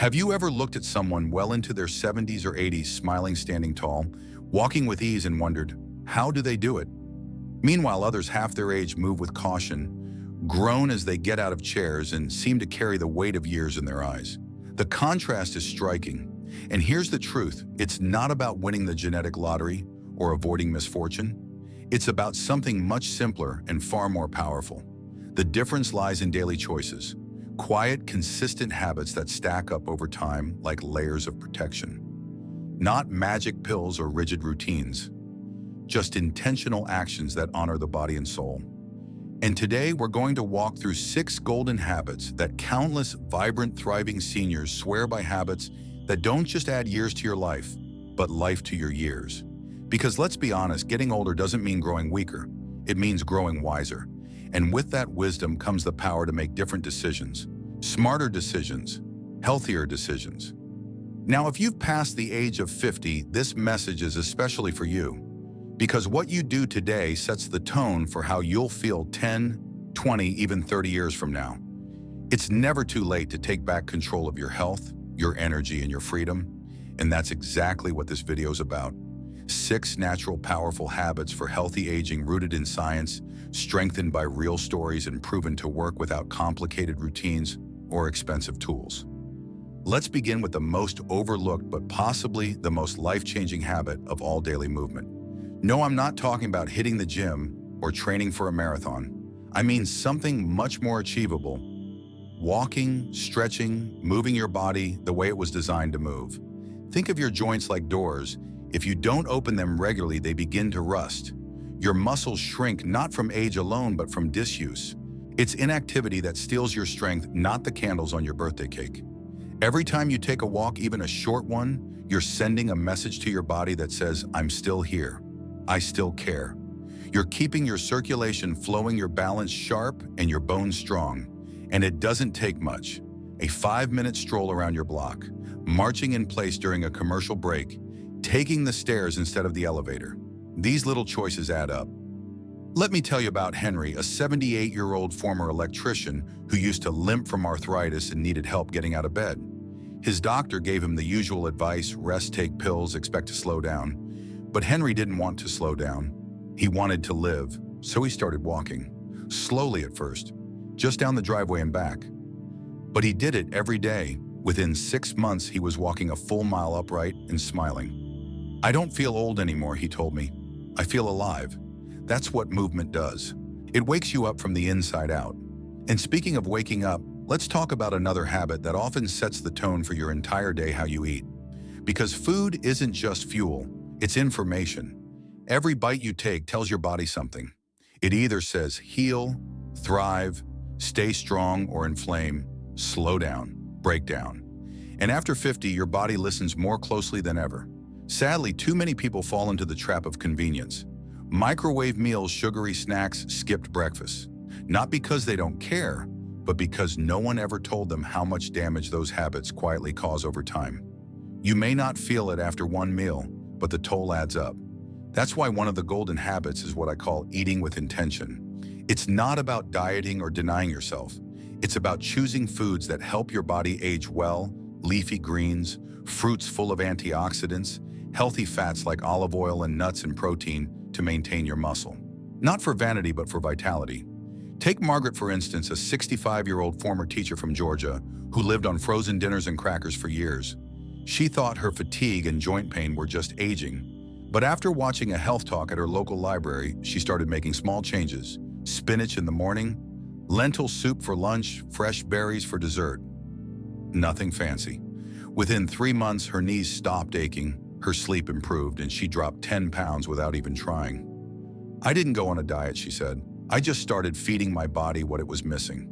Have you ever looked at someone well into their 70s or 80s smiling, standing tall, walking with ease and wondered, how do they do it? Meanwhile, others half their age move with caution, groan as they get out of chairs and seem to carry the weight of years in their eyes. The contrast is striking. And here's the truth, it's not about winning the genetic lottery or avoiding misfortune. It's about something much simpler and far more powerful. The difference lies in daily choices. Quiet, consistent habits that stack up over time like layers of protection. Not magic pills or rigid routines, just intentional actions that honor the body and soul. And today we're going to walk through 6 golden habits that countless vibrant, thriving seniors swear by, habits that don't just add years to your life, but life to your years. Because let's be honest, getting older doesn't mean growing weaker. It means growing wiser. And with that wisdom comes the power to make different decisions, smarter decisions, healthier decisions. Now, if you've passed the age of 50, this message is especially for you. Because what you do today sets the tone for how you'll feel 10, 20, even 30 years from now. It's never too late to take back control of your health, your energy, and your freedom. And that's exactly what this video is about. 6 natural, powerful habits for healthy aging rooted in science, strengthened by real stories and proven to work without complicated routines or expensive tools. Let's begin with the most overlooked but possibly the most life-changing habit of all: daily movement. No, I'm not talking about hitting the gym or training for a marathon. I mean something much more achievable. Walking, stretching, moving your body the way it was designed to move. Think of your joints like doors. If you don't open them regularly, they begin to rust. Your muscles shrink not from age alone, but from disuse. It's inactivity that steals your strength, not the candles on your birthday cake. Every time you take a walk, even a short one, you're sending a message to your body that says, I'm still here. I still care. You're keeping your circulation flowing, your balance sharp, and your bones strong. And it doesn't take much. A 5-minute stroll around your block, marching in place during a commercial break, taking the stairs instead of the elevator. These little choices add up. Let me tell you about Henry, a 78-year-old former electrician who used to limp from arthritis and needed help getting out of bed. His doctor gave him the usual advice: rest, take pills, expect to slow down. But Henry didn't want to slow down. He wanted to live, so he started walking. Slowly at first, just down the driveway and back. But he did it every day. Within 6 months, he was walking a full mile upright and smiling. I don't feel old anymore, he told me. I feel alive. That's what movement does. It wakes you up from the inside out. And speaking of waking up, let's talk about another habit that often sets the tone for your entire day: how you eat. Because food isn't just fuel, it's information. Every bite you take tells your body something. It either says heal, thrive, stay strong, or inflame, slow down, break down. And after 50, your body listens more closely than ever. Sadly, too many people fall into the trap of convenience. Microwave meals, sugary snacks, skipped breakfasts. Not because they don't care, but because no one ever told them how much damage those habits quietly cause over time. You may not feel it after one meal, but the toll adds up. That's why one of the golden habits is what I call eating with intention. It's not about dieting or denying yourself. It's about choosing foods that help your body age well: leafy greens, fruits full of antioxidants, healthy fats like olive oil, and nuts and protein to maintain your muscle. Not for vanity, but for vitality. Take Margaret, for instance, a 65-year-old former teacher from Georgia who lived on frozen dinners and crackers for years. She thought her fatigue and joint pain were just aging. But after watching a health talk at her local library, she started making small changes: spinach in the morning, lentil soup for lunch, fresh berries for dessert. Nothing fancy. Within 3 months, her knees stopped aching, her sleep improved, and she dropped 10 pounds without even trying. I didn't go on a diet, she said. I just started feeding my body what it was missing.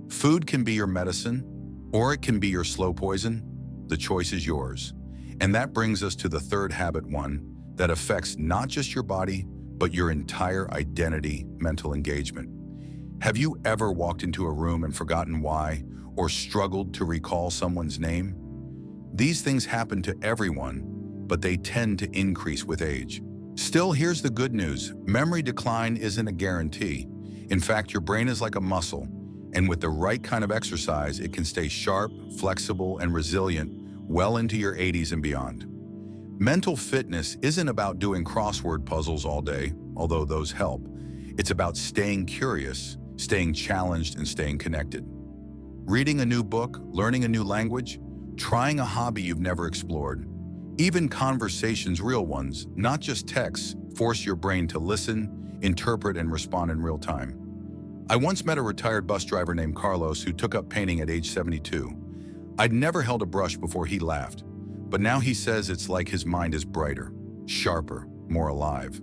Food can be your medicine, or it can be your slow poison. The choice is yours. And that brings us to the third habit, one that affects not just your body, but your entire identity: mental engagement. Have you ever walked into a room and forgotten why, or struggled to recall someone's name? These things happen to everyone, but they tend to increase with age. Still, here's the good news. Memory decline isn't a guarantee. In fact, your brain is like a muscle. And with the right kind of exercise, it can stay sharp, flexible, and resilient well into your 80s and beyond. Mental fitness isn't about doing crossword puzzles all day, although those help. It's about staying curious, staying challenged, and staying connected. Reading a new book, learning a new language, trying a hobby you've never explored. Even conversations, real ones, not just texts, force your brain to listen, interpret, and respond in real time. I once met a retired bus driver named Carlos who took up painting at age 72. I'd never held a brush before. He laughed, but now he says it's like his mind is brighter, sharper, more alive.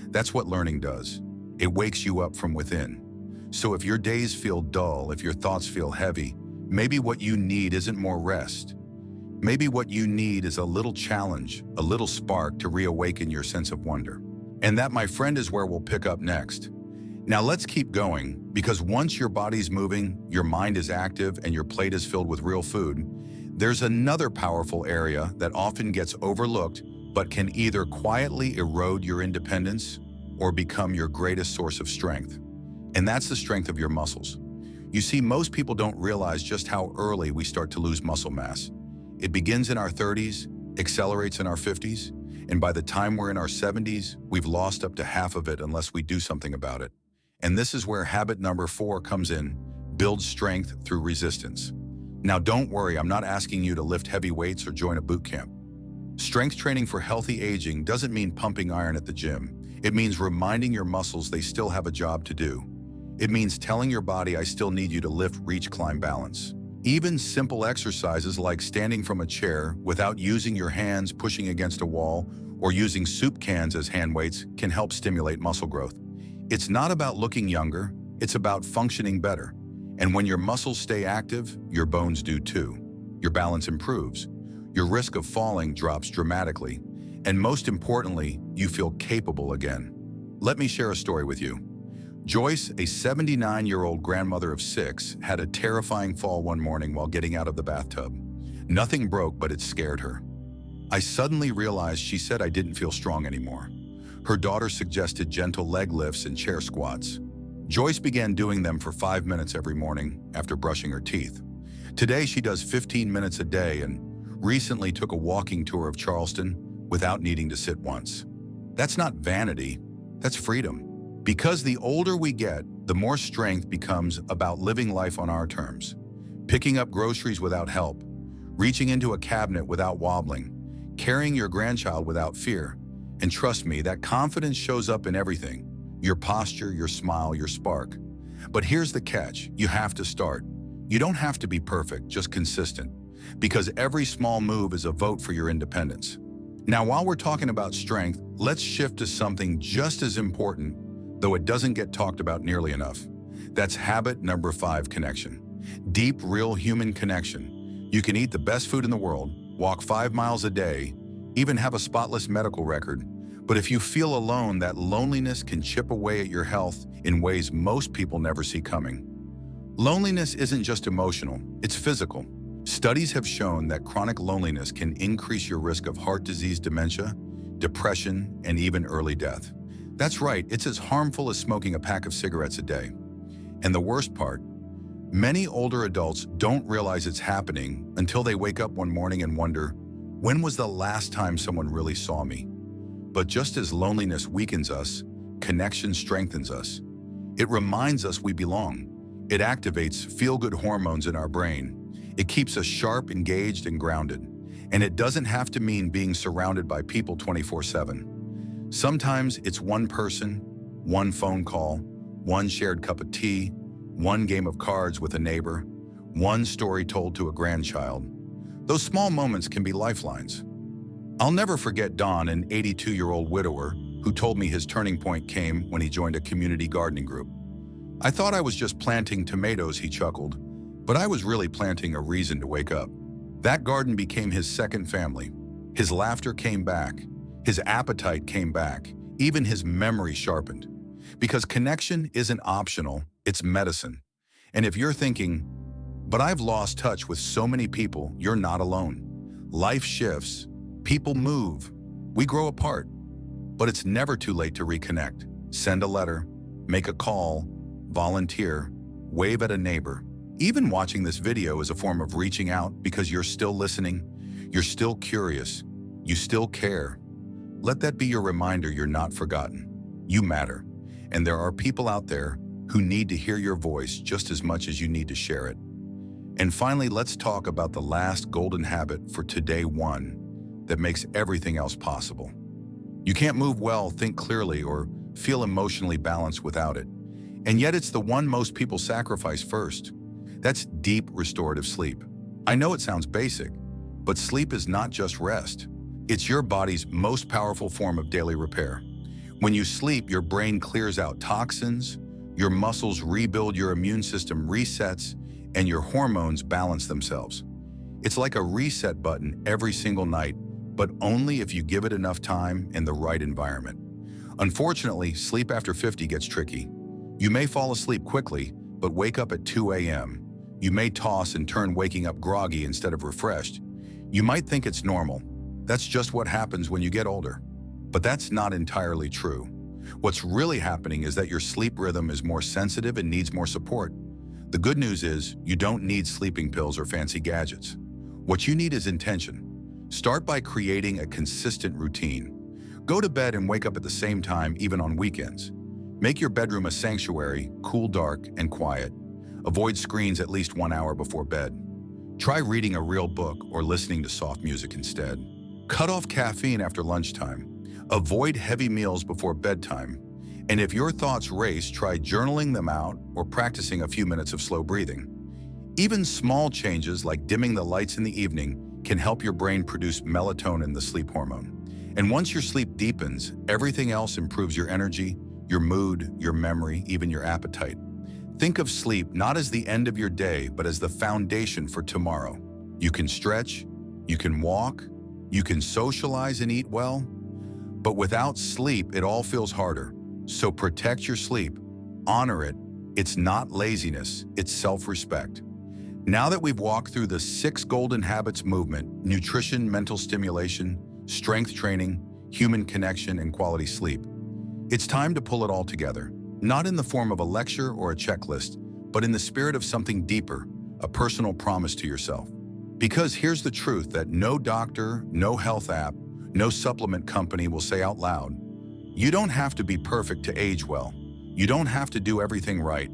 That's what learning does. It wakes you up from within. So if your days feel dull, if your thoughts feel heavy, maybe what you need isn't more rest. Maybe what you need is a little challenge, a little spark to reawaken your sense of wonder. And that, my friend, is where we'll pick up next. Now let's keep going, because once your body's moving, your mind is active, and your plate is filled with real food, there's another powerful area that often gets overlooked but can either quietly erode your independence or become your greatest source of strength. And that's the strength of your muscles. You see, most people don't realize just how early we start to lose muscle mass. It begins in our 30s, accelerates in our 50s, and by the time we're in our 70s, we've lost up to half of it unless we do something about it. And this is where habit number 4 comes in: build strength through resistance. Now don't worry, I'm not asking you to lift heavy weights or join a boot camp. Strength training for healthy aging doesn't mean pumping iron at the gym. It means reminding your muscles they still have a job to do. It means telling your body, I still need you to lift, reach, climb, balance. Even simple exercises like standing from a chair without using your hands, pushing against a wall, or using soup cans as hand weights can help stimulate muscle growth. It's not about looking younger, it's about functioning better. And when your muscles stay active, your bones do too. Your balance improves. Your risk of falling drops dramatically. And most importantly, you feel capable again. Let me share a story with you. Joyce, a 79-year-old grandmother of 6, had a terrifying fall one morning while getting out of the bathtub. Nothing broke, but it scared her. I suddenly realized she said I didn't feel strong anymore. Her daughter suggested gentle leg lifts and chair squats. Joyce began doing them for 5 minutes every morning after brushing her teeth. Today, she does 15 minutes a day and recently took a walking tour of Charleston without needing to sit once. That's not vanity, that's freedom. Because the older we get, the more strength becomes about living life on our terms. Picking up groceries without help, reaching into a cabinet without wobbling, carrying your grandchild without fear. And trust me, that confidence shows up in everything: your posture, your smile, your spark. But here's the catch: you have to start. You don't have to be perfect, just consistent. Because every small move is a vote for your independence. Now, while we're talking about strength, let's shift to something just as important, though it doesn't get talked about nearly enough. That's habit number 5, connection. Deep, real human connection. You can eat the best food in the world, walk 5 miles a day, even have a spotless medical record, but if you feel alone, that loneliness can chip away at your health in ways most people never see coming. Loneliness isn't just emotional, it's physical. Studies have shown that chronic loneliness can increase your risk of heart disease, dementia, depression, and even early death. That's right, it's as harmful as smoking a pack of cigarettes a day. And the worst part, many older adults don't realize it's happening until they wake up one morning and wonder, when was the last time someone really saw me? But just as loneliness weakens us, connection strengthens us. It reminds us we belong. It activates feel-good hormones in our brain. It keeps us sharp, engaged, and grounded. And it doesn't have to mean being surrounded by people 24/7. Sometimes it's one person, one phone call, one shared cup of tea, one game of cards with a neighbor, one story told to a grandchild. Those small moments can be lifelines. I'll never forget Don, an 82-year-old widower, who told me his turning point came when he joined a community gardening group. I thought I was just planting tomatoes, he chuckled, but I was really planting a reason to wake up. That garden became his second family. His laughter came back. His appetite came back. Even his memory sharpened. Because connection isn't optional, it's medicine. And if you're thinking, but I've lost touch with so many people, you're not alone. Life shifts, people move, we grow apart. But it's never too late to reconnect. Send a letter, make a call, volunteer, wave at a neighbor. Even watching this video is a form of reaching out because you're still listening, you're still curious, you still care. Let that be your reminder you're not forgotten. You matter, and there are people out there who need to hear your voice just as much as you need to share it. And finally, let's talk about the last golden habit for today, one that makes everything else possible. You can't move well, think clearly, or feel emotionally balanced without it. And yet it's the one most people sacrifice first. That's deep restorative sleep. I know it sounds basic, but sleep is not just rest. It's your body's most powerful form of daily repair. When you sleep, your brain clears out toxins, your muscles rebuild, your immune system resets, and your hormones balance themselves. It's like a reset button every single night, but only if you give it enough time and the right environment. Unfortunately, sleep after 50 gets tricky. You may fall asleep quickly, but wake up at 2 a.m. You may toss and turn, waking up groggy instead of refreshed. You might think it's normal. That's just what happens when you get older. But that's not entirely true. What's really happening is that your sleep rhythm is more sensitive and needs more support. The good news is you don't need sleeping pills or fancy gadgets. What you need is intention. Start by creating a consistent routine. Go to bed and wake up at the same time, even on weekends. Make your bedroom a sanctuary, cool, dark, and quiet. Avoid screens at least 1 hour before bed. Try reading a real book or listening to soft music instead. Cut off caffeine after lunchtime. Avoid heavy meals before bedtime. And if your thoughts race, try journaling them out or practicing a few minutes of slow breathing. Even small changes like dimming the lights in the evening can help your brain produce melatonin, the sleep hormone. And once your sleep deepens, everything else improves: your energy, your mood, your memory, even your appetite. Think of sleep not as the end of your day, but as the foundation for tomorrow. You can stretch, you can walk, you can socialize and eat well, but without sleep, it all feels harder. So protect your sleep, honor it. It's not laziness, it's self-respect. Now that we've walked through the 6 golden habits movement: nutrition, mental stimulation, strength training, human connection, and quality sleep, it's time to pull it all together. Not in the form of a lecture or a checklist, but in the spirit of something deeper, a personal promise to yourself. Because here's the truth that no doctor, no health app, no supplement company will say out loud: you don't have to be perfect to age well. You don't have to do everything right.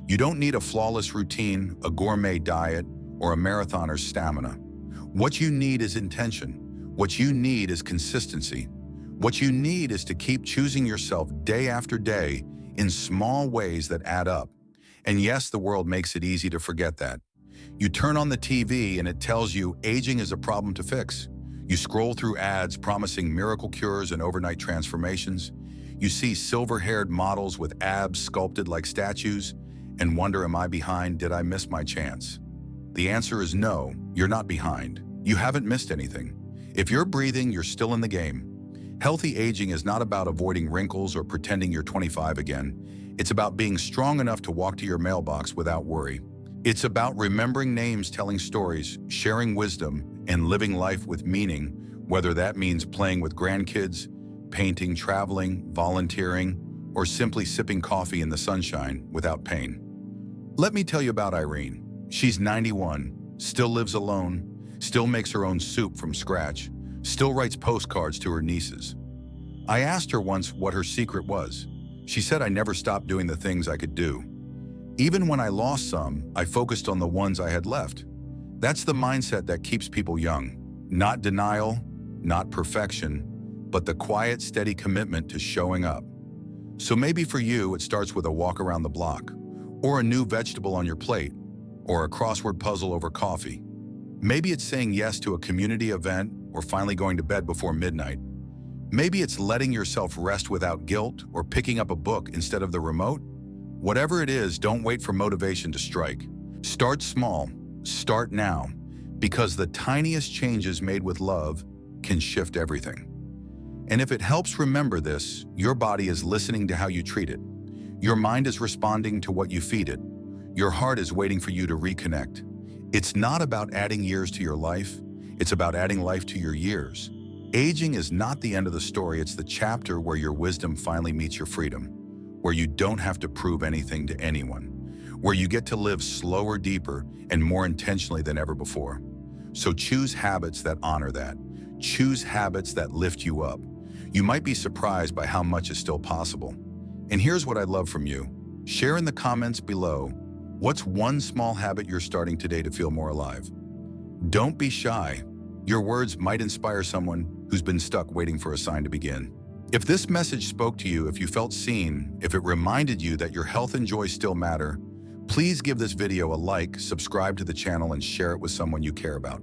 You don't need a flawless routine, a gourmet diet, or a marathoner's stamina. What you need is intention. What you need is consistency. What you need is to keep choosing yourself day after day in small ways that add up. And yes, the world makes it easy to forget that. You turn on the TV and it tells you aging is a problem to fix. You scroll through ads promising miracle cures and overnight transformations. You see silver-haired models with abs sculpted like statues and wonder, am I behind? Did I miss my chance? The answer is no, you're not behind. You haven't missed anything. If you're breathing, you're still in the game. Healthy aging is not about avoiding wrinkles or pretending you're 25 again. It's about being strong enough to walk to your mailbox without worry. It's about remembering names, telling stories, sharing wisdom, and living life with meaning, whether that means playing with grandkids, painting, traveling, volunteering, or simply sipping coffee in the sunshine without pain. Let me tell you about Irene. She's 91, still lives alone, still makes her own soup from scratch, still writes postcards to her nieces. I asked her once what her secret was. She said, I never stopped doing the things I could do. Even when I lost some, I focused on the ones I had left. That's the mindset that keeps people young. Not denial, not perfection, but the quiet, steady commitment to showing up. So maybe for you, it starts with a walk around the block, or a new vegetable on your plate, or a crossword puzzle over coffee. Maybe it's saying yes to a community event, or finally going to bed before midnight. Maybe it's letting yourself rest without guilt, or picking up a book instead of the remote. Whatever it is, don't wait for motivation to strike. Start small, start now, because the tiniest changes made with love can shift everything. And if it helps, remember this: your body is listening to how you treat it. Your mind is responding to what you feed it. Your heart is waiting for you to reconnect. It's not about adding years to your life, it's about adding life to your years. Aging is not the end of the story, it's the chapter where your wisdom finally meets your freedom, where you don't have to prove anything to anyone, where you get to live slower, deeper, and more intentionally than ever before. So choose habits that honor that. Choose habits that lift you up. You might be surprised by how much is still possible. And here's what I'd love from you. Share in the comments below, what's one small habit you're starting today to feel more alive? Don't be shy. Your words might inspire someone who's been stuck waiting for a sign to begin. If this message spoke to you, if you felt seen, if it reminded you that your health and joy still matter, please give this video a like, subscribe to the channel, and share it with someone you care about.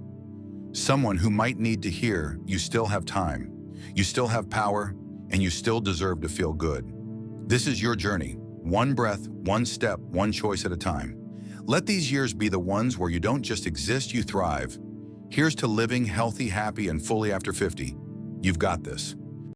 Someone who might need to hear you still have time, you still have power, and you still deserve to feel good. This is your journey, one breath, one step, one choice at a time. Let these years be the ones where you don't just exist, you thrive. Here's to living healthy, happy, and fully after 50. You've got this.